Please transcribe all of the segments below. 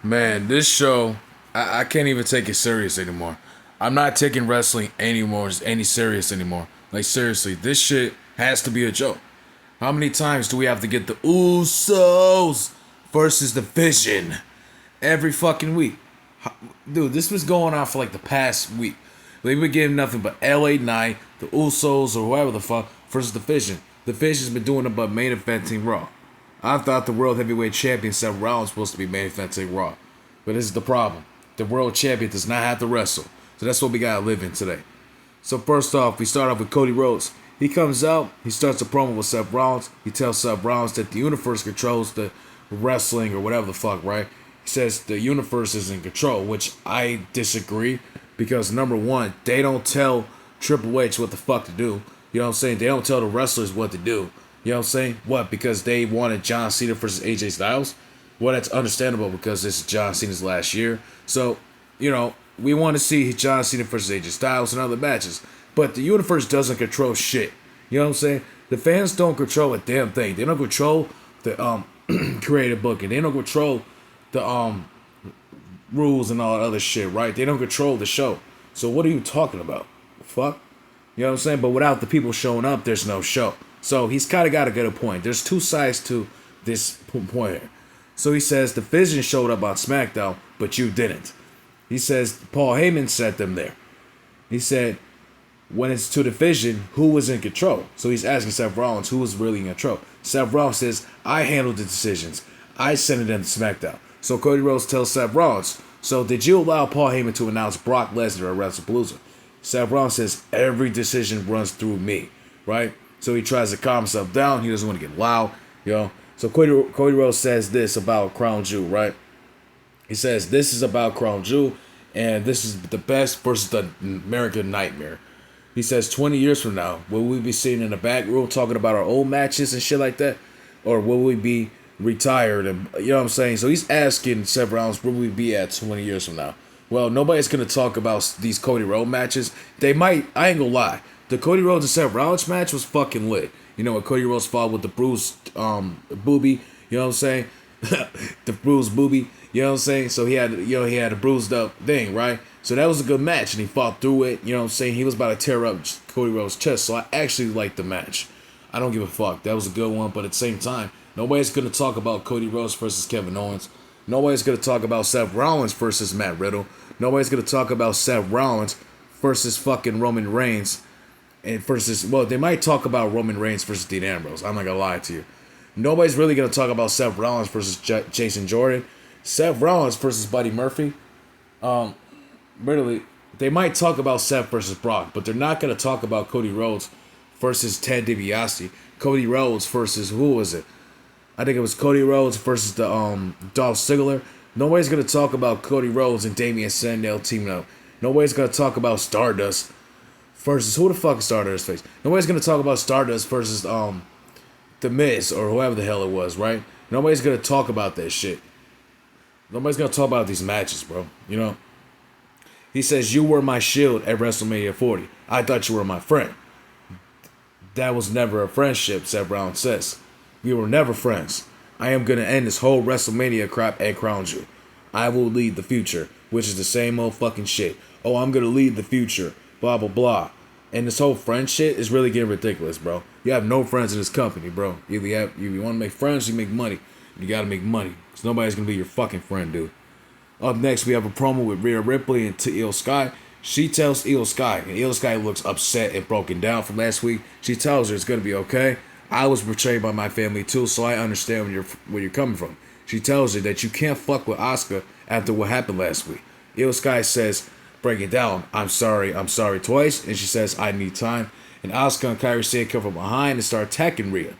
Man, this show, I can't even take it serious anymore. I'm not taking wrestling anymore, any serious anymore. Like seriously, this shit has to be a joke. How many times do we have to get the Usos versus the Vision every fucking week? Dude, this was going on for like the past week. They've been getting nothing but LA Knight, the Usos, or whoever the fuck versus the Vision. The Vision's been doing it but main eventing Raw. I thought the World Heavyweight Champion Seth Rollins was supposed to be main eventing Raw. But this is the problem. The World Champion does not have to wrestle. So that's what we gotta live in today. So first off, we start off with Cody Rhodes. He comes out, he starts a promo with Seth Rollins. He tells Seth Rollins that the universe controls the wrestling or whatever the fuck, right? He says the universe is in control, which I disagree because number one, they don't tell Triple H what the fuck to do. You know what I'm saying? They don't tell the wrestlers what to do. You know what I'm saying? What? Because they wanted John Cena versus AJ Styles? Well, that's understandable because this is John Cena's last year. So, we want to see John Cena versus AJ Styles and other matches. But the universe doesn't control shit. You know what I'm saying? The fans don't control a damn thing. They don't control the creative booking. They don't control the rules and all that other shit, right? They don't control the show. So what are you talking about? Fuck. You know what I'm saying? But without the people showing up, there's no show. So he's kind of got to get a point. There's two sides to this point here. So he says the Vision showed up on SmackDown, but you didn't. He says Paul Heyman sent them there. He said when it's to the Vision, who was in control? So he's asking Seth Rollins who was really in control. Seth Rollins says, I handled the decisions. I sent it them to SmackDown. So Cody Rhodes tells Seth Rollins, so did you allow Paul Heyman to announce Brock Lesnar at WrestlePalooza? Seth Rollins says, every decision runs through me, right? So he tries to calm himself down. He doesn't want to get loud, So Cody Rhodes says this about Crown Jewel, right? He says, this is about Crown Jewel, and this is the best versus the American Nightmare. He says 20 years from now, will we be sitting in the back room talking about our old matches and shit like that? Or will we be retired? And you know what I'm saying? So he's asking Seth Rollins, where will we be at 20 years from now? Well, nobody's going to talk about these Cody Rhodes matches. They might, I ain't going to lie. The Cody Rhodes and Seth Rollins match was fucking lit. When Cody Rhodes fought with the bruised booby, you know what I'm saying? The bruised booby, you know what I'm saying? So he had a bruised up thing, right? So that was a good match, and he fought through it. You know what I'm saying? He was about to tear up Cody Rhodes' chest, so I actually liked the match. I don't give a fuck. That was a good one, but at the same time, nobody's going to talk about Cody Rhodes versus Kevin Owens. Nobody's going to talk about Seth Rollins versus Matt Riddle. Nobody's going to talk about Seth Rollins versus fucking Roman Reigns. And they might talk about Roman Reigns versus Dean Ambrose. I'm not going to lie to you. Nobody's really going to talk about Seth Rollins versus Jason Jordan. Seth Rollins versus Buddy Murphy. Literally, they might talk about Seth versus Brock, but they're not going to talk about Cody Rhodes versus Ted DiBiase. Cody Rhodes versus, who was it? I think it was Cody Rhodes versus the Dolph Ziggler. Nobody's going to talk about Cody Rhodes and Damian Sandow teaming up. Nobody's going to talk about Stardust versus, who the fuck is Stardust face? Nobody's going to talk about Stardust versus The Miz or whoever the hell it was, right? Nobody's going to talk about that shit. Nobody's going to talk about these matches, bro. He says, you were my shield at WrestleMania 40. I thought you were my friend. That was never a friendship, Seth Rollins says. We were never friends. I am going to end this whole WrestleMania crap at Crown Jewel. I will lead the future, which is the same old fucking shit. Oh, I'm going to lead the future, blah, blah, blah. And this whole friend shit is really getting ridiculous, bro. You have no friends in this company, bro. Either you want to make friends, you make money. You got to make money. Because nobody's going to be your fucking friend, dude. Up next, we have a promo with Rhea Ripley and Io Sky. She tells Io Sky, and Io Sky looks upset and broken down from last week. She tells her it's going to be okay. I was betrayed by my family too, so I understand where you're coming from. She tells her that you can't fuck with Asuka after what happened last week. Io Sky says, break it down. I'm sorry twice. And she says, I need time. And Asuka and Kairi Sane come from behind and start attacking Rhea.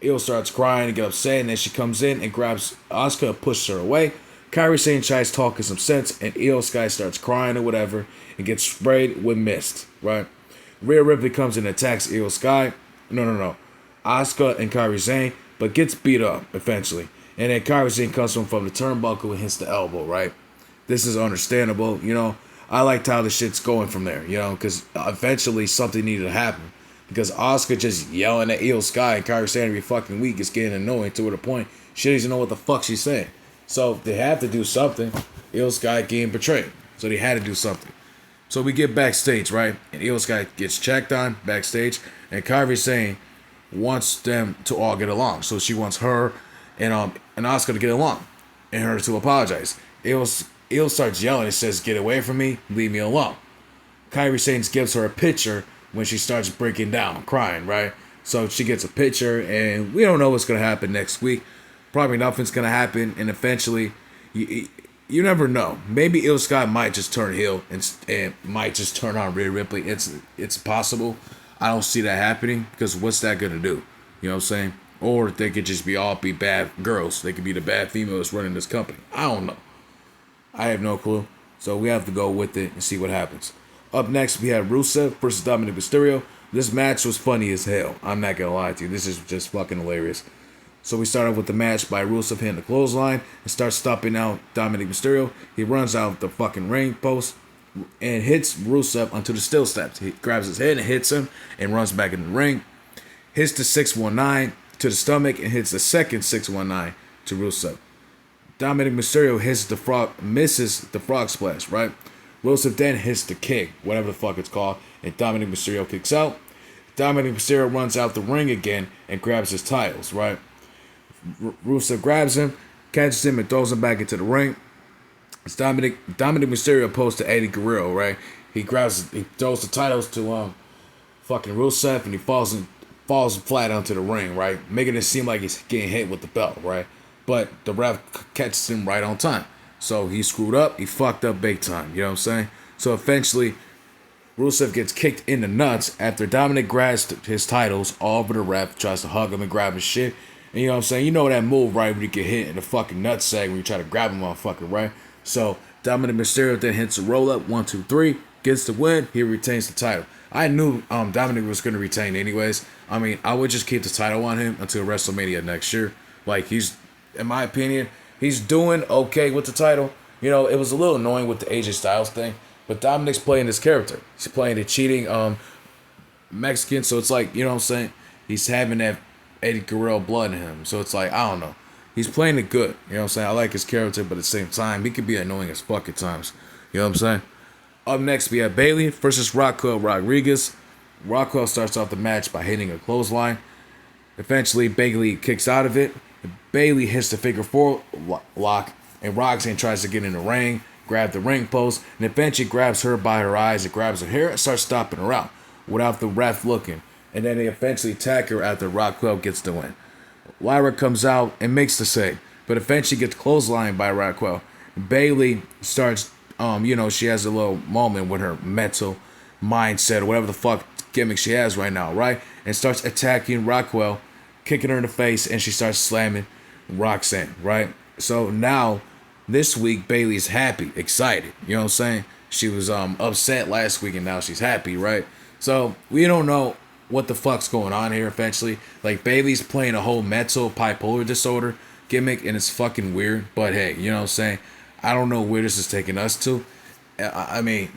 Io starts crying and get upset, and then she comes in and grabs Asuka and pushes her away. Kairi Sane tries talking some sense, and Io Sky starts crying or whatever and gets sprayed with mist, right? Rhea Ripley comes in and attacks Io Sky. No. Asuka and Kairi Sane, but gets beat up eventually. And then Kairi Sane comes from the turnbuckle and hits the elbow, right? This is understandable, I liked how the shit's going from there, because eventually something needed to happen. Because Asuka just yelling at Io Sky and Kairi Sane every fucking week is getting annoying to the point she doesn't know what the fuck she's saying. So they have to do something. Io Sky getting betrayed. So they had to do something. So we get backstage, right? And Io Sky gets checked on backstage. And Kairi Sane wants them to all get along. So she wants her and Oscar to get along. And her to apologize. Io starts yelling and says, "Get away from me, leave me alone." Kairi Sane gives her a picture when she starts breaking down, crying, right? So she gets a picture, and we don't know what's going to happen next week. Probably nothing's going to happen, and eventually, you never know. Maybe Io Sky might just turn heel and might just turn on Rhea Ripley. It's possible. I don't see that happening, because what's that going to do? You know what I'm saying? Or they could just be bad girls. They could be the bad females running this company. I don't know. I have no clue. So we have to go with it and see what happens. Up next, we have Rusev versus Dominic Mysterio. This match was funny as hell. I'm not going to lie to you. This is just fucking hilarious. So we start off with the match by Rusev hitting the clothesline and starts stopping out Dominic Mysterio. He runs out the fucking ring post and hits Rusev onto the steel steps. He grabs his head and hits him and runs back in the ring. Hits the 619 to the stomach and hits the second 619 to Rusev. Dominic Mysterio misses the frog splash, right? Rusev then hits the kick, whatever the fuck it's called, and Dominic Mysterio kicks out. Dominic Mysterio runs out the ring again and grabs his titles, right? Rusev grabs him, catches him, and throws him back into the ring. It's Dominic Mysterio opposed to Eddie Guerrero, right? He throws the titles to fucking Rusev, and he falls flat onto the ring, right? Making it seem like he's getting hit with the belt, right? But the ref catches him right on time. So he screwed up. He fucked up big time. You know what I'm saying? So eventually, Rusev gets kicked in the nuts after Dominic grabs his titles all over the ref, tries to hug him and grab his shit. And you know what I'm saying? You know that move, right? When you get hit in the fucking nutsack when you try to grab a motherfucker, right? So Dominic Mysterio then hits a roll up, 1, 2, 3, gets the win. He retains the title. I knew Dominic was going to retain anyways. I mean, I would just keep the title on him until WrestleMania next year. Like, he's, in my opinion, he's doing okay with the title. You know, it was a little annoying with the AJ Styles thing, but Dominic's playing this character. He's playing the cheating Mexican, so it's like, you know what I'm saying? He's having that Eddie Guerrero blood in him. So it's like, I don't know. He's playing it good. You know what I'm saying? I like his character, but at the same time, he could be annoying as fuck at times. You know what I'm saying? Up next, we have Bayley versus Raquel Rodriguez. Raquel starts off the match by hitting a clothesline. Eventually, Bayley kicks out of it. Bayley hits the figure 4 lock, and Roxanne tries to get in the ring, grab the ring post, and eventually grabs her by her eyes and grabs her hair and starts stomping her out without the ref looking. And then they eventually attack her after Raquel gets the win. Lyra comes out and makes the save, but eventually gets clotheslined by Raquel. Bayley starts, she has a little moment with her mental mindset or whatever the fuck gimmick she has right now, right? And starts attacking Raquel, kicking her in the face, and she starts slamming Roxanne, right? So now, this week, Bayley's happy, excited. You know what I'm saying? She was upset last week, and now she's happy, right? So we don't know what the fuck's going on here eventually. Like, Bayley's playing a whole mental bipolar disorder gimmick, and it's fucking weird. But hey, you know what I'm saying? I don't know where this is taking us to. I mean,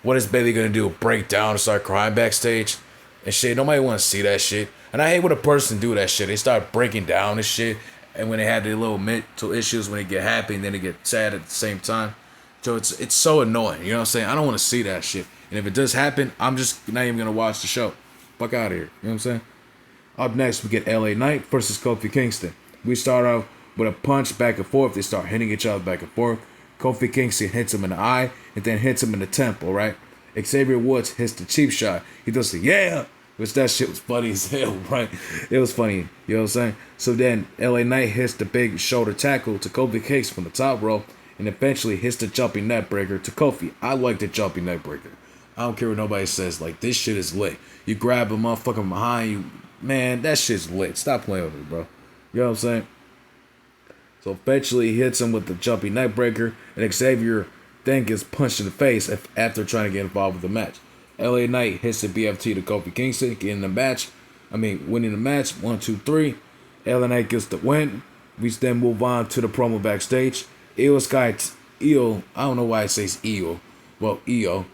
what is Bayley gonna do? Break down and start crying backstage and shit? Nobody want to see that shit. And I hate when a person do that shit. They start breaking down and shit. And when they have their little mental issues, when they get happy and then they get sad at the same time. So it's so annoying. You know what I'm saying? I don't want to see that shit. And if it does happen, I'm just not even gonna watch the show. Fuck out of here. You know what I'm saying? Up next, we get LA Knight versus Kofi Kingston. We start off with a punch back and forth. They start hitting each other back and forth. Kofi Kingston hits him in the eye and then hits him in the temple, right? Xavier Woods hits the cheap shot. He does the yeah, which that shit was funny as hell, right? It was funny, you know what I'm saying? So then LA Knight hits the big shoulder tackle to Kofi Kingston from the top rope and eventually hits the jumping neckbreaker to Kofi. I like the jumping neckbreaker. I don't care what nobody says. Like, this shit is lit. You grab a motherfucker behind you. Man, that shit's lit. Stop playing with me, bro. You know what I'm saying? So eventually he hits him with the jumping neckbreaker, and Xavier then gets punched in the face after trying to get involved with the match. LA Knight hits the BFT to Kofi Kingston, winning the match. 1, 2, 3. LA Knight gets the win. We then move on to the promo backstage. Io Sky, I don't know why it says Io. Well, Io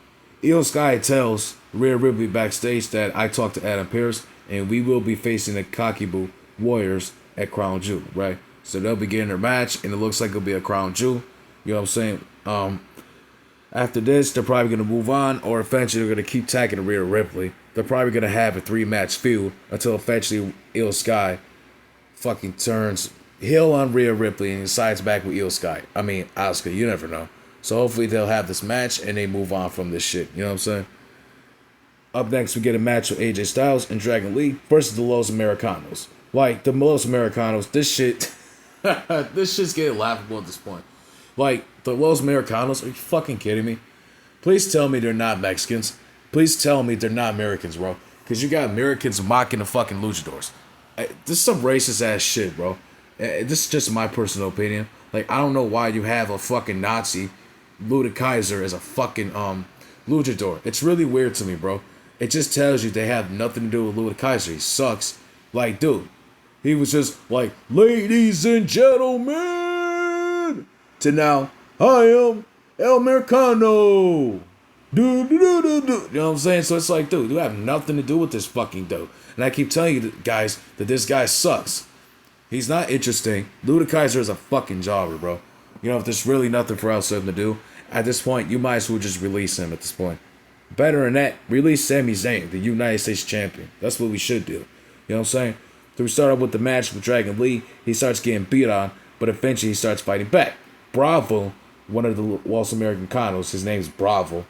Sky tells Rhea Ripley backstage that I talked to Adam Pearce and we will be facing the Kakibu Warriors at Crown Jewel, right? So they'll be getting their match, and it looks like it'll be a crown jewel. You know what I'm saying? After this, they're probably going to move on, or eventually they're going to keep tagging Rhea Ripley. They're probably going to have a 3-match feud until eventually Io Sky fucking turns heel on Rhea Ripley and sides back with Io Sky. I mean, Asuka, you never know. So hopefully they'll have this match and they move on from this shit. You know what I'm saying? Up next, we get a match with AJ Styles and Dragon Lee versus the Los Americanos. Like, the Los Americanos, this shit, this shit's getting laughable at this point. Like, the Los Americanos, are you fucking kidding me? Please tell me they're not Mexicans. Please tell me they're not Americans, bro. Because you got Americans mocking the fucking luchadors. This is some racist ass shit, bro. This is just my personal opinion. Like, I don't know why you have a fucking Nazi, Luda Kaiser, as a fucking luchador. It's really weird to me, bro. It just tells you they have nothing to do with Luda Kaiser. He sucks. Like, dude, he was just like, ladies and gentlemen, to now, I am El Americano. Do, do, do, do, do. You know what I'm saying? So it's like, dude, you have nothing to do with this fucking dude. And I keep telling you guys that this guy sucks. He's not interesting. Luda Kaiser is a fucking jobber, bro. You know, if there's really nothing for else for him to do, at this point, you might as well just release him at this point. Better than that, release Sami Zayn, the United States champion. That's what we should do. You know what I'm saying? So we start off with the match with Dragon Lee. He starts getting beat on, but eventually he starts fighting back. Bravo, one of the Los Americanos, his name's Bravo,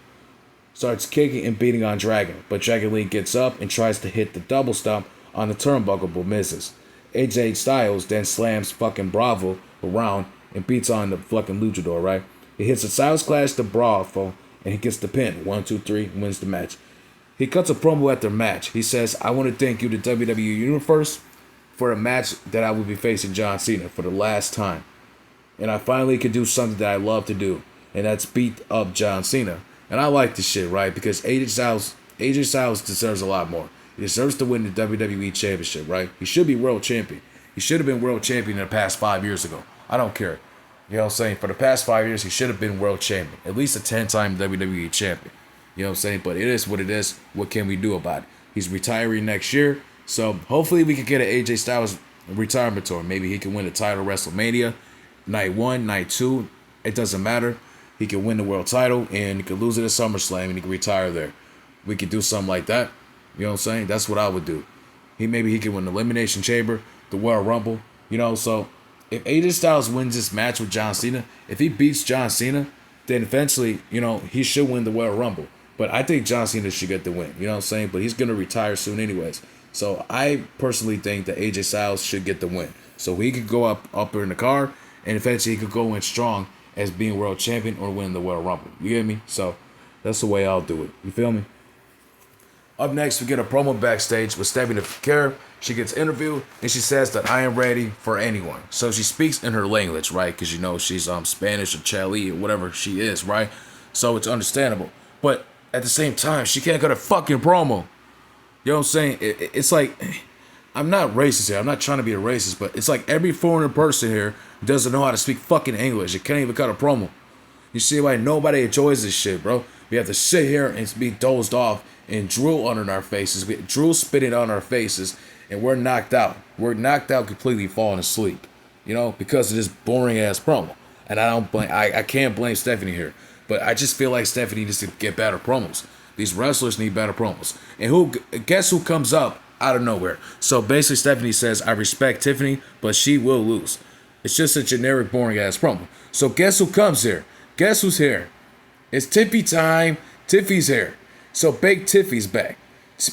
starts kicking and beating on Dragon. But Dragon Lee gets up and tries to hit the double stomp on the turnbuckle, but misses. AJ Styles then slams fucking Bravo around and beats on the fucking luchador, right? He hits a Styles Clash to Bravo, and he gets the pin. 1, 2, 3, wins the match. He cuts a promo at their match. He says, I want to thank you, the WWE Universe, for a match that I will be facing John Cena for the last time. And I finally could do something that I love to do, and that's beat up John Cena. And I like this shit, right? Because AJ Styles deserves a lot more. He deserves to win the WWE Championship, right? He should be world champion. He should have been world champion in the past 5 years ago. I don't care. You know what I'm saying? For the past 5 years, he should have been world champion. At least a 10-time WWE champion. You know what I'm saying? But it is what it is. What can we do about it? He's retiring next year. So hopefully we can get an AJ Styles retirement tour. Maybe he can win the title WrestleMania. Night 1, night 2. It doesn't matter. He can win the world title and he can lose it at SummerSlam and he can retire there. We could do something like that. You know what I'm saying? That's what I would do. Maybe he can win the Elimination Chamber, the Royal Rumble. You know, so if AJ Styles wins this match with John Cena, if he beats John Cena, then eventually, you know, he should win the Royal Rumble. But I think John Cena should get the win. You know what I'm saying? But he's going to retire soon anyways. So I personally think that AJ Styles should get the win. So he could go up in the car, and eventually he could go in strong as being world champion or win the Royal Rumble. You get me? So that's the way I'll do it. You feel me? Up next, we get a promo backstage with Stephanie Foucault. She gets interviewed, and she says that I am ready for anyone. So she speaks in her language, right? Because, you know, she's Spanish or Chile or whatever she is, right? So it's understandable. But at the same time, she can't cut a fucking promo. You know what I'm saying? It's like, I'm not racist here. I'm not trying to be a racist, but it's like every foreigner person here doesn't know how to speak fucking English. They can't even cut a promo. You see why nobody enjoys this shit, bro? We have to sit here and be dozed off and drool on our faces. We drool spitting on our faces, and we're knocked out. We're knocked out completely, falling asleep. You know, because of this boring ass promo. And I can't blame Stephanie here, but I just feel like Stephanie needs to get better promos. These wrestlers need better promos. And guess who comes up out of nowhere? So basically, Stephanie says, I respect Tiffany, but she will lose. It's just a generic, boring ass promo. So guess who comes here? Guess who's here? It's Tiffy time. Tiffy's here. So Big Tiffy's back.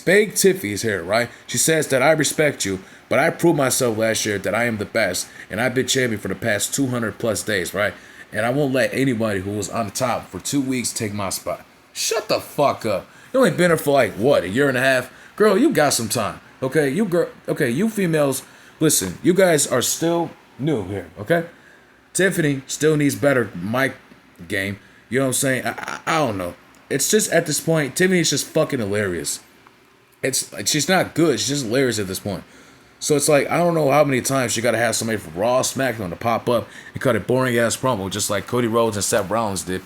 Big Tiffy's here, right? She says that I respect you, but I proved myself last year that I am the best, and I've been champion for the past 200 plus days, right? And I won't let anybody who was on the top for 2 weeks take my spot. Shut the fuck up. You only been here for like, what, a year and a half? Girl, you got some time, okay? You females, listen, you guys are still new here, okay? Tiffany still needs better mic game. You know what I'm saying? I don't know. It's just at this point, Tiffany's just fucking hilarious. She's not good. She's just hilarious at this point. So it's like, I don't know how many times you got to have somebody from Raw, SmackDown to pop up and cut a boring ass promo, just like Cody Rhodes and Seth Rollins did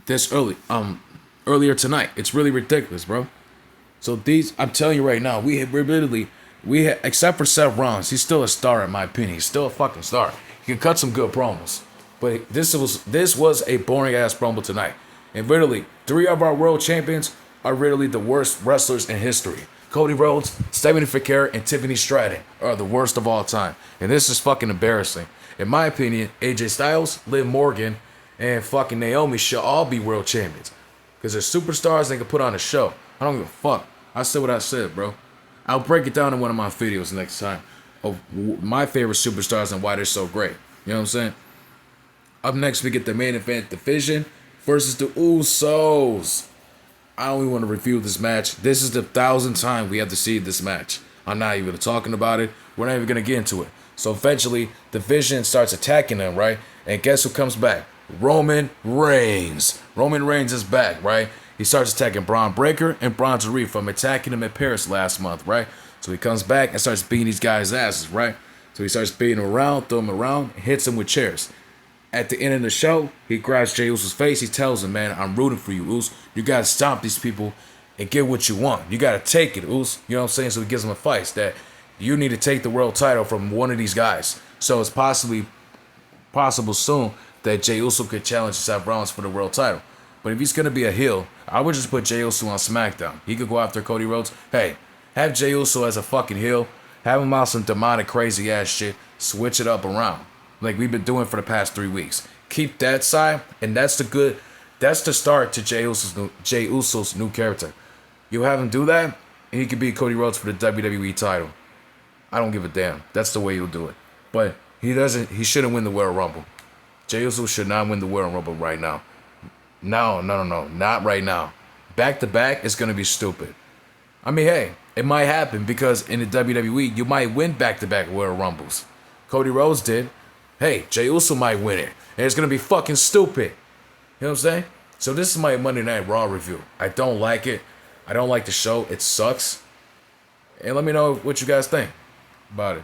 this earlier tonight. It's really ridiculous, bro. So I'm telling you right now, we're literally Except for Seth Rollins, he's still a star in my opinion. He's still a fucking star. He can cut some good promos, but this was a boring ass promo tonight. And literally, three of our world champions are literally the worst wrestlers in history. Cody Rhodes, Stephanie Figueroa, and Tiffany Stratton are the worst of all time. And this is fucking embarrassing. In my opinion, AJ Styles, Liv Morgan, and fucking Naomi should all be world champions. Because they're superstars, they can put on a show. I don't give a fuck. I said what I said, bro. I'll break it down in one of my videos next time of my favorite superstars and why they're so great. You know what I'm saying? Up next, we get the main event division versus the Usos. I don't even want to review this match. This is the 1,000th time we have to see this match. I'm not even talking about it. We're not even going to get into it. So eventually, the Vision starts attacking them, right? And guess who comes back? Roman Reigns. Roman Reigns is back, right? He starts attacking Braun Breaker and Bronzery from attacking him at Paris last month, right? So he comes back and starts beating these guys' asses, right? So he starts beating them around, throw them around, and hits them with chairs. At the end of the show, he grabs Jey Uso's face. He tells him, man, I'm rooting for you, Uso. You got to stomp these people and get what you want. You got to take it, Uso. You know what I'm saying? So he gives him a fight that you need to take the world title from one of these guys. So it's possible soon that Jey Uso could challenge Seth Rollins for the world title. But if he's going to be a heel, I would just put Jey Uso on SmackDown. He could go after Cody Rhodes. Hey, have Jey Uso as a fucking heel. Have him out some demonic crazy ass shit. Switch it up around. Like we've been doing for the past 3 weeks. Keep that side, and that's the start to Jey Uso's new character. You have him do that, and he could beat Cody Rhodes for the WWE title. I don't give a damn. That's the way he'll do it. But he shouldn't win the Royal Rumble. Jey Uso should not win the Royal Rumble right now. No, not right now. Back to back is gonna be stupid. I mean, hey, it might happen because in the WWE, you might win back to back Royal Rumbles. Cody Rhodes did. Hey, Jey Uso might win it. And it's going to be fucking stupid. You know what I'm saying? So this is my Monday Night Raw review. I don't like it. I don't like the show. It sucks. And let me know what you guys think about it.